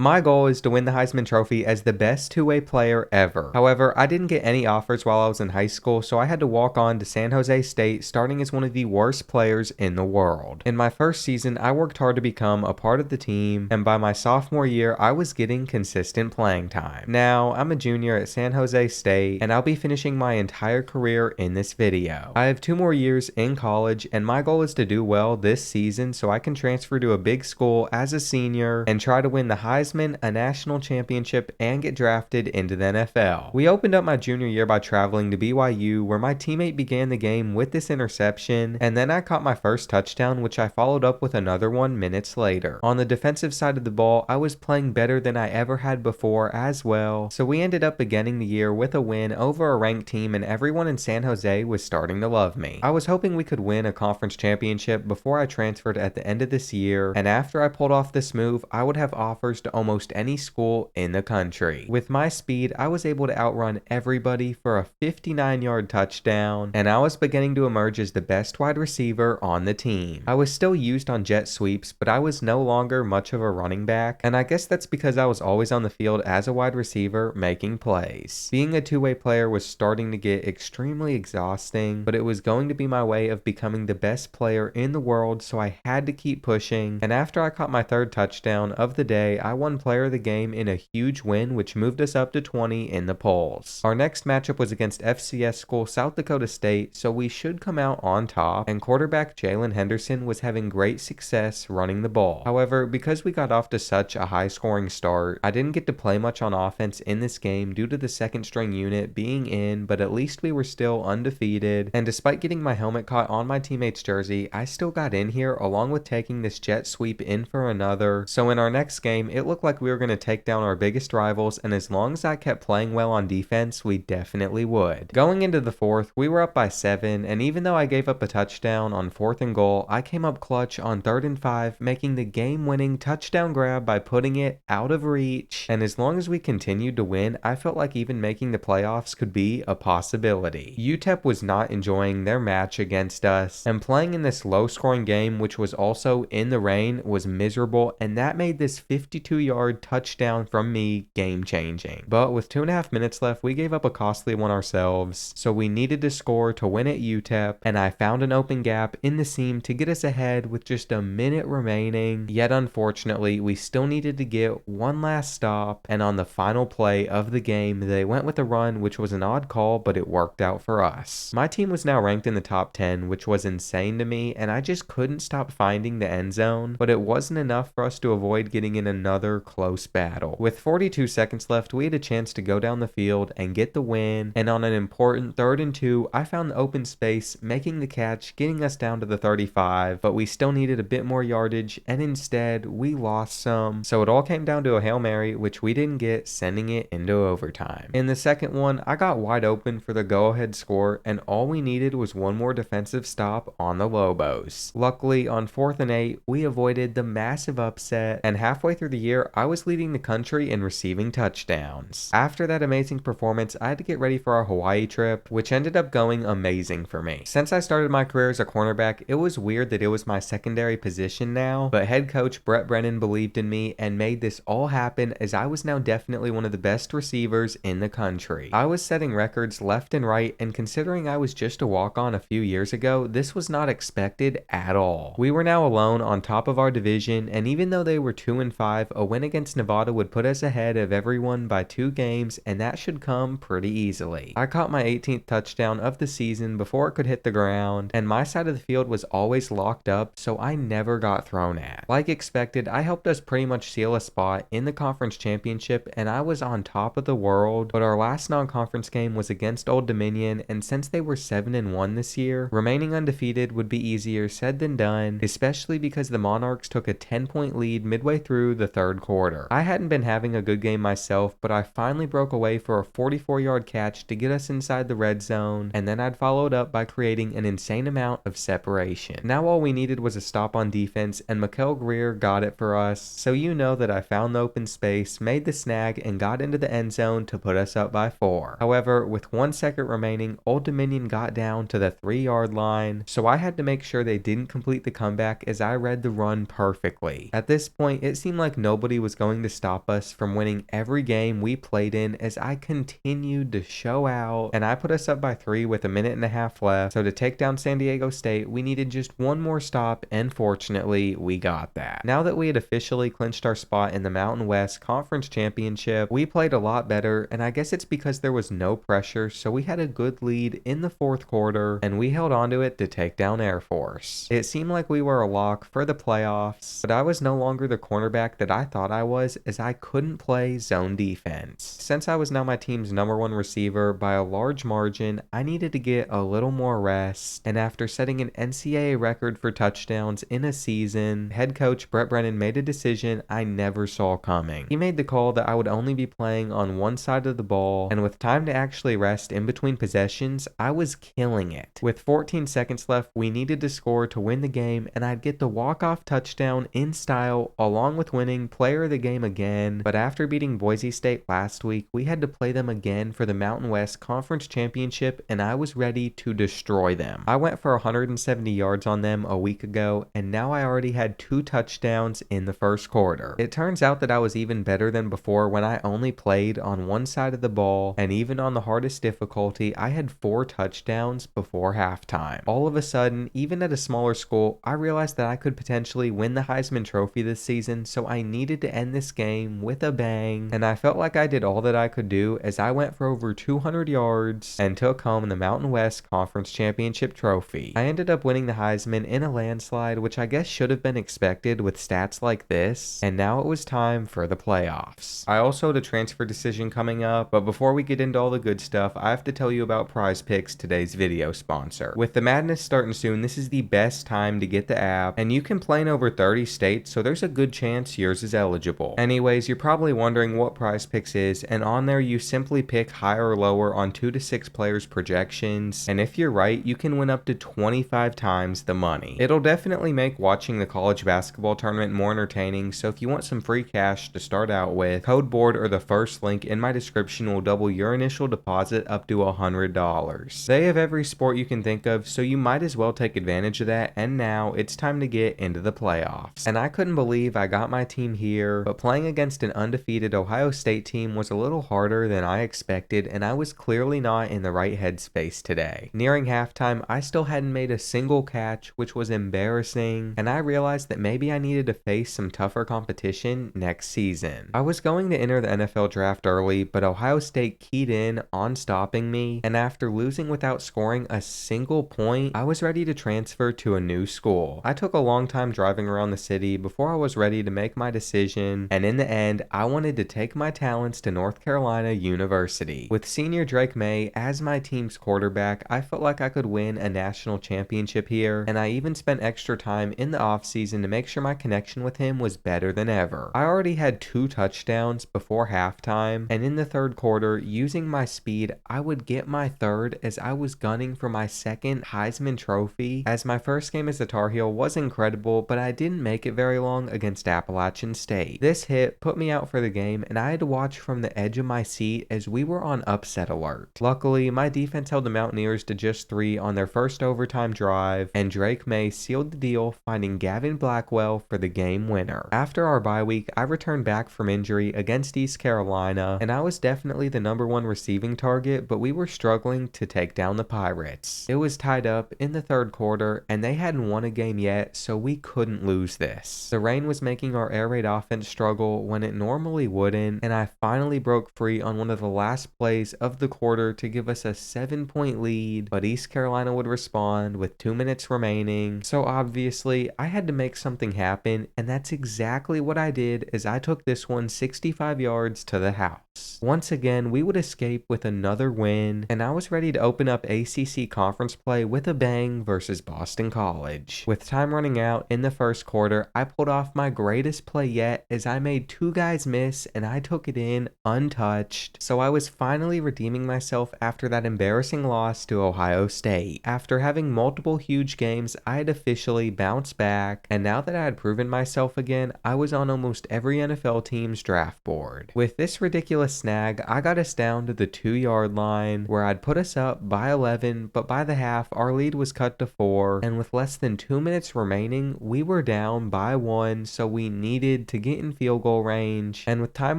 My goal is to win the Heisman Trophy as the best two-way player ever. However, I didn't get any offers while I was in high school, so I had to walk on to San Jose State, starting as one of the worst players in the world. In my first season, I worked hard to become a part of the team, and by my sophomore year, I was getting consistent playing time. Now, I'm a junior at San Jose State, and I'll be finishing my entire career in this video. I have 2 more years in college, and my goal is to do well this season so I can transfer to a big school as a senior and try to win the Heisman, a national championship, and get drafted into the NFL. We opened up my junior year by traveling to BYU, where my teammate began the game with this interception, and then I caught my first touchdown, which I followed up with another one minutes later. On the defensive side of the ball, I was playing better than I ever had before as well, so we ended up beginning the year with a win over a ranked team, and everyone in San Jose was starting to love me. I was hoping we could win a conference championship before I transferred at the end of this year, and after I pulled off this move, I would have offers to almost any school in the country. With my speed, I was able to outrun everybody for a 59-yard touchdown, and I was beginning to emerge as the best wide receiver on the team. I was still used on jet sweeps, but I was no longer much of a running back, and I guess that's because I was always on the field as a wide receiver making plays. Being a two-way player was starting to get extremely exhausting, but it was going to be my way of becoming the best player in the world, so I had to keep pushing, and after I caught my third touchdown of the day, I won player of the game in a huge win, which moved us up to 20 in the polls. Our next matchup was against FCS school South Dakota State, so we should come out on top, and quarterback Jalen Henderson was having great success running the ball. However, because we got off to such a high scoring start, I didn't get to play much on offense in this game due to the second string unit being in, but at least we were still undefeated, and despite getting my helmet caught on my teammate's jersey, I still got in here along with taking this jet sweep in for another, so in our next game, it looked like we were going to take down our biggest rivals, and as long as I kept playing well on defense, we definitely would. Going into the fourth, we were up by 7, and even though I gave up a touchdown on 4th and goal, I came up clutch on 3rd and 5, making the game-winning touchdown grab by putting it out of reach, and as long as we continued to win, I felt like even making the playoffs could be a possibility. UTEP was not enjoying their match against us, and playing in this low-scoring game, which was also in the rain, was miserable, and that made this 52-yard touchdown from me game-changing. But with 2.5 minutes left, we gave up a costly one ourselves, so we needed to score to win at UTEP, and I found an open gap in the seam to get us ahead with just a minute remaining, yet unfortunately, we still needed to get one last stop, and on the final play of the game, they went with a run, which was an odd call, but it worked out for us. My team was now ranked in the top 10, which was insane to me, and I just couldn't stop finding the end zone, but it wasn't enough for us to avoid getting in another close battle. With 42 seconds left, we had a chance to go down the field and get the win, and on an important 3rd and 2, I found the open space, making the catch, getting us down to the 35, but we still needed a bit more yardage, and instead, we lost some, so it all came down to a Hail Mary, which we didn't get, sending it into overtime. In the second one, I got wide open for the go-ahead score, and all we needed was one more defensive stop on the Lobos. Luckily, on 4th and 8, we avoided the massive upset, and halfway through the year, I was leading the country in receiving touchdowns. After that amazing performance, I had to get ready for our Hawaii trip, which ended up going amazing for me. Since I started my career as a cornerback, it was weird that it was my secondary position now, but head coach Brett Brennan believed in me and made this all happen as I was now definitely one of the best receivers in the country. I was setting records left and right, and considering I was just a walk-on a few years ago, this was not expected at all. We were now alone on top of our division, and even though they were 2-5, a win against Nevada would put us ahead of everyone by 2 games, and that should come pretty easily. I caught my 18th touchdown of the season before it could hit the ground, and my side of the field was always locked up, so I never got thrown at. Like expected, I helped us pretty much seal a spot in the conference championship, and I was on top of the world, but our last non-conference game was against Old Dominion, and since they were 7-1 this year, remaining undefeated would be easier said than done, especially because the Monarchs took a 10-point lead midway through the 3rd quarter. I hadn't been having a good game myself, but I finally broke away for a 44-yard catch to get us inside the red zone, and then I'd followed up by creating an insane amount of separation. Now all we needed was a stop on defense, and Mikael Greer got it for us, so you know that I found the open space, made the snag, and got into the end zone to put us up by 4. However, with 1 second remaining, Old Dominion got down to the 3-yard line, so I had to make sure they didn't complete the comeback as I read the run perfectly. At this point, it seemed like nobody nobody was going to stop us from winning every game we played in as I continued to show out, and I put us up by 3 with a minute and a half left. So to take down San Diego State, we needed just one more stop, and fortunately, we got that. Now that we had officially clinched our spot in the Mountain West Conference Championship, we played a lot better, and I guess it's because there was no pressure, so we had a good lead in the fourth quarter, and we held onto it to take down Air Force. It seemed like we were a lock for the playoffs, but I was no longer the cornerback that I thought I was, as I couldn't play zone defense. Since I was now my team's #1 receiver by a large margin, I needed to get a little more rest, and after setting an NCAA record for touchdowns in a season, head coach Brett Brennan made a decision I never saw coming. He made the call that I would only be playing on one side of the ball, and with time to actually rest in between possessions, I was killing it. With 14 seconds left, we needed to score to win the game, and I'd get the walk-off touchdown in style along with winning player of the game again. But after beating Boise State last week, we had to play them again for the Mountain West Conference Championship, and I was ready to destroy them. I went for 170 yards on them a week ago, and now I already had 2 touchdowns in the first quarter. It turns out that I was even better than before when I only played on one side of the ball, and even on the hardest difficulty, I had 4 touchdowns before halftime. All of a sudden, even at a smaller school, I realized that I could potentially win the Heisman Trophy this season, so I needed to end this game with a bang, and I felt like I did all that I could do as I went for over 200 yards and took home the Mountain West Conference Championship trophy. I ended up winning the Heisman in a landslide, which I guess should have been expected with stats like this, and now it was time for the playoffs. I also had a transfer decision coming up, but before we get into all the good stuff, I have to tell you about Prize Picks, today's video sponsor. With the madness starting soon, this is the best time to get the app, and you can play in over 30 states, so there's a good chance yours is eligible. Anyways, you're probably wondering what Prize Picks is, and on there you simply pick higher or lower on 2 to 6 players' projections, and if you're right, you can win up to 25 times the money. It'll definitely make watching the college basketball tournament more entertaining, so if you want some free cash to start out with, code BOARD or the first link in my description will double your initial deposit up to $100. They have every sport you can think of, so you might as well take advantage of that, and now it's time to get into the playoffs. And I couldn't believe I got my team here, but playing against an undefeated Ohio State team was a little harder than I expected, and I was clearly not in the right headspace today. Nearing halftime, I still hadn't made a single catch, which was embarrassing, and I realized that maybe I needed to face some tougher competition next season. I was going to enter the NFL draft early, but Ohio State keyed in on stopping me, and after losing without scoring a single point, I was ready to transfer to a new school. I took a long time driving around the city before I was ready to make my decision, and in the end, I wanted to take my talents to North Carolina University. With senior Drake May as my team's quarterback, I felt like I could win a national championship here, and I even spent extra time in the offseason to make sure my connection with him was better than ever. I already had 2 touchdowns before halftime, and in the third quarter, using my speed, I would get my third as I was gunning for my second Heisman Trophy, as my first game as a Tar Heel was incredible, but I didn't make it very long against Appalachian State. This hit put me out for the game, and I had to watch from the edge of my seat as we were on upset alert. Luckily, my defense held the Mountaineers to just 3 on their first overtime drive, and Drake May sealed the deal, finding Gavin Blackwell for the game winner. After our bye week, I returned back from injury against East Carolina, and I was definitely the #1 receiving target, but we were struggling to take down the Pirates. It was tied up in the third quarter, and they hadn't won a game yet, so we couldn't lose this. The rain was making our air raid offense struggle when it normally wouldn't, and I finally broke free on one of the last plays of the quarter to give us a 7-point lead, but East Carolina would respond with 2 minutes remaining, so obviously I had to make something happen, and that's exactly what I did as I took this one 65 yards to the house. Once again, we would escape with another win, and I was ready to open up ACC conference play with a bang versus Boston College. With time running out in the first quarter, I pulled off my greatest play yet as I made 2 guys miss and I took it in untouched. So I was finally redeeming myself after that embarrassing loss to Ohio State. After having multiple huge games, I had officially bounced back, and now that I had proven myself again, I was on almost every NFL team's draft board. With this ridiculous snag, I got us down to the 2-yard line where I'd put us up by 11, but by the half, our lead was cut to 4, and with less than 2 minutes remaining, we were down by 1, so we needed to to get in field goal range, and with time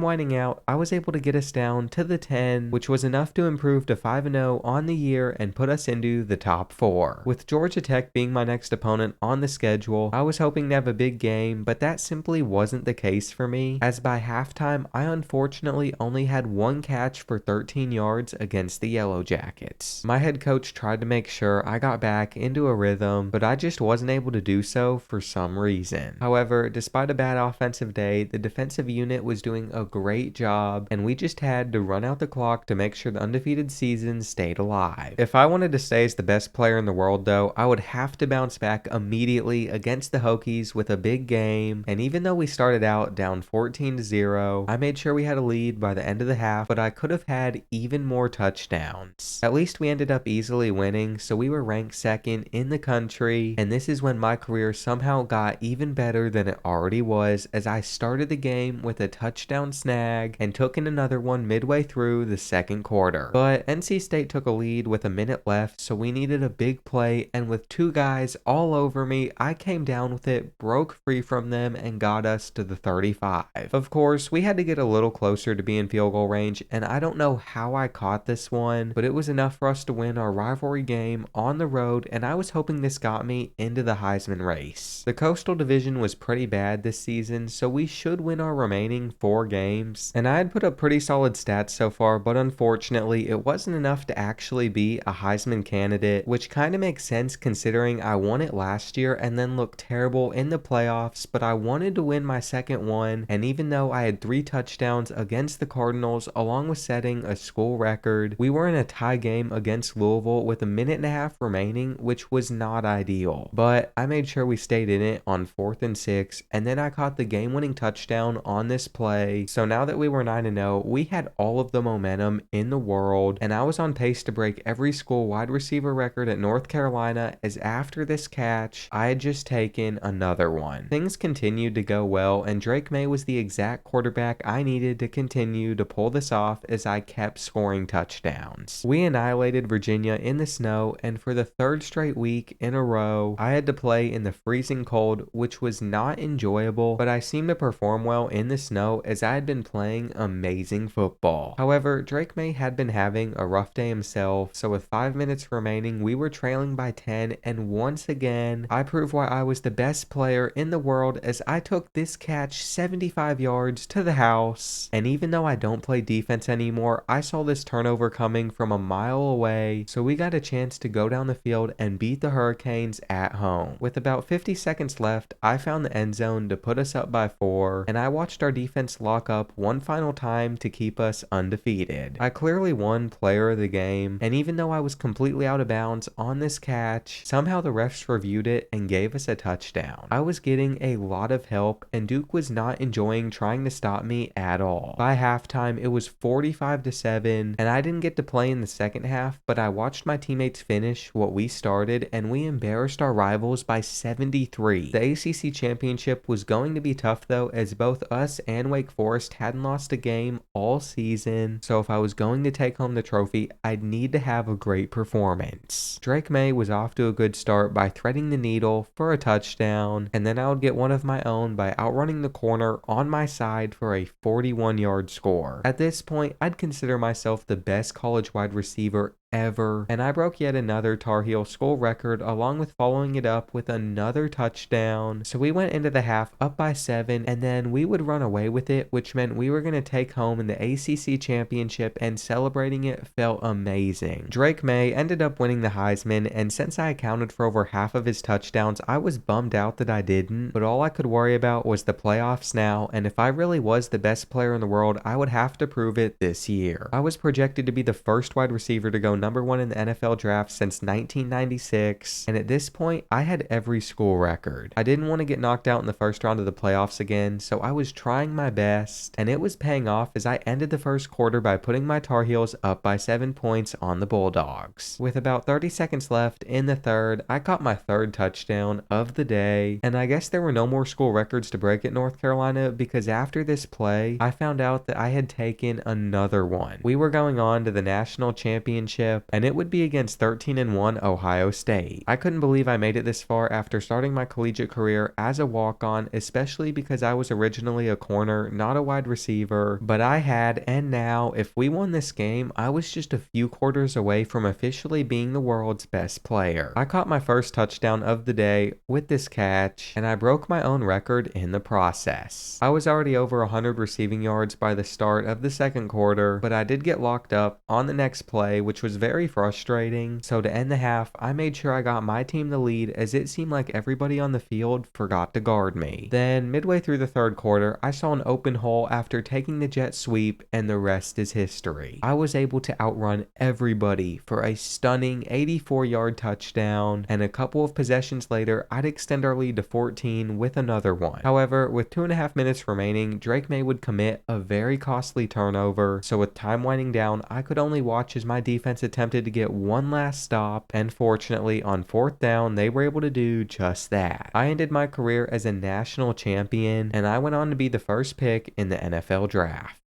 winding out, I was able to get us down to the 10, which was enough to improve to 5-0 on the year and put us into the top 4. With Georgia Tech being my next opponent on the schedule, I was hoping to have a big game, but that simply wasn't the case for me, as by halftime, I unfortunately only had one catch for 13 yards against the Yellow Jackets. My head coach tried to make sure I got back into a rhythm, but I just wasn't able to do so for some reason. However, despite a bad offensive day, the defensive unit was doing a great job, and we just had to run out the clock to make sure the undefeated season stayed alive. If I wanted to stay as the best player in the world though, I would have to bounce back immediately against the Hokies with a big game, and even though we started out down 14-0, I made sure we had a lead by the end of the half, but I could have had even more touchdowns. At least we ended up easily winning, so we were ranked second in the country, and this is when my career somehow got even better than it already was, as I started the game with a touchdown snag and took in another one midway through the second quarter. But NC State took a lead with a minute left, so we needed a big play, and with two guys all over me, I came down with it, broke free from them, and got us to the 35. Of course, we had to get a little closer to be in field goal range, and I don't know how I caught this one, but it was enough for us to win our rivalry game on the road, and I was hoping this got me into the Heisman race. The Coastal Division was pretty bad this season, so we should win our remaining 4 games, and I had put up pretty solid stats so far, but unfortunately it wasn't enough to actually be a Heisman candidate, which kind of makes sense considering I won it last year and then looked terrible in the playoffs, but I wanted to win my second one, and even though I had 3 touchdowns against the Cardinals along with setting a school record, we were in a tie game against Louisville with a minute and a half remaining, which was not ideal, but I made sure we stayed in it on 4th and 6, and then I caught the game-winning touchdown on this play. So now that we were 9-0, we had all of the momentum in the world, and I was on pace to break every school wide receiver record at North Carolina, as after this catch, I had just taken another one. Things continued to go well, and Drake May was the exact quarterback I needed to continue to pull this off as I kept scoring touchdowns. We annihilated Virginia in the snow, and for the 3rd straight week in a row, I had to play in the freezing cold, which was not enjoyable, but I seemed to perform well in the snow as I had been playing amazing football. However, Drake May had been having a rough day himself, so with 5 minutes remaining, we were trailing by 10, and once again, I proved why I was the best player in the world as I took this catch 75 yards to the house, and even though I don't play defense anymore, I saw this turnover coming from a mile away, so we got a chance to go down the field and beat the Hurricanes at home. With about 50 seconds left, I found the end zone to put us up by 4, and I watched our defense lock up one final time to keep us undefeated. I clearly won player of the game, and even though I was completely out of bounds on this catch, somehow the refs reviewed it and gave us a touchdown. I was getting a lot of help, and Duke was not enjoying trying to stop me at all. By halftime, it was 45-7, and I didn't get to play in the second half, but I watched my teammates finish what we started, and we embarrassed our rivals by 73. The ACC championship was going to be tough though, as both us and Wake Forest hadn't lost a game all season, so if I was going to take home the trophy, I'd need to have a great performance. Drake May was off to a good start by threading the needle for a touchdown, and then I would get one of my own by outrunning the corner on my side for a 41-yard score. At this point, I'd consider myself the best college wide receiver ever, and I broke yet another Tar Heel school record along with following it up with another touchdown. So we went into the half up by 7, and then we would run away with it, which meant we were going to take home in the ACC championship, and celebrating it felt amazing. Drake May ended up winning the Heisman, and since I accounted for over half of his touchdowns, I was bummed out that I didn't, but all I could worry about was the playoffs now, and if I really was the best player in the world, I would have to prove it this year. I was projected to be the first wide receiver to go number 1 in the NFL draft since 1996, and at this point, I had every school record. I didn't want to get knocked out in the first round of the playoffs again, so I was trying my best, and it was paying off as I ended the first quarter by putting my Tar Heels up by 7 points on the Bulldogs. With about 30 seconds left in the third, I caught my 3rd touchdown of the day, and I guess there were no more school records to break at North Carolina because after this play, I found out that I had taken another one. We were going on to the national championship, championship, and it would be against 13-1 Ohio State. I couldn't believe I made it this far after starting my collegiate career as a walk-on, especially because I was originally a corner, not a wide receiver, but I had, and now, if we won this game, I was just a few quarters away from officially being the world's best player. I caught my first touchdown of the day with this catch, and I broke my own record in the process. I was already over 100 receiving yards by the start of the second quarter, but I did get locked up on the next play, which was very frustrating. So to end the half, I made sure I got my team the lead, as it seemed like everybody on the field forgot to guard me. Then midway through the third quarter, I saw an open hole after taking the jet sweep, and the rest is history. I was able to outrun everybody for a stunning 84-yard touchdown, and a couple of possessions later, I'd extend our lead to 14 with another one. However, with 2.5 minutes remaining, Drake May would commit a very costly turnover, so with time winding down, I could only watch as my defense attempted to get one last stop, and fortunately, on fourth down, they were able to do just that. I ended my career as a national champion, and I went on to be the first pick in the NFL draft.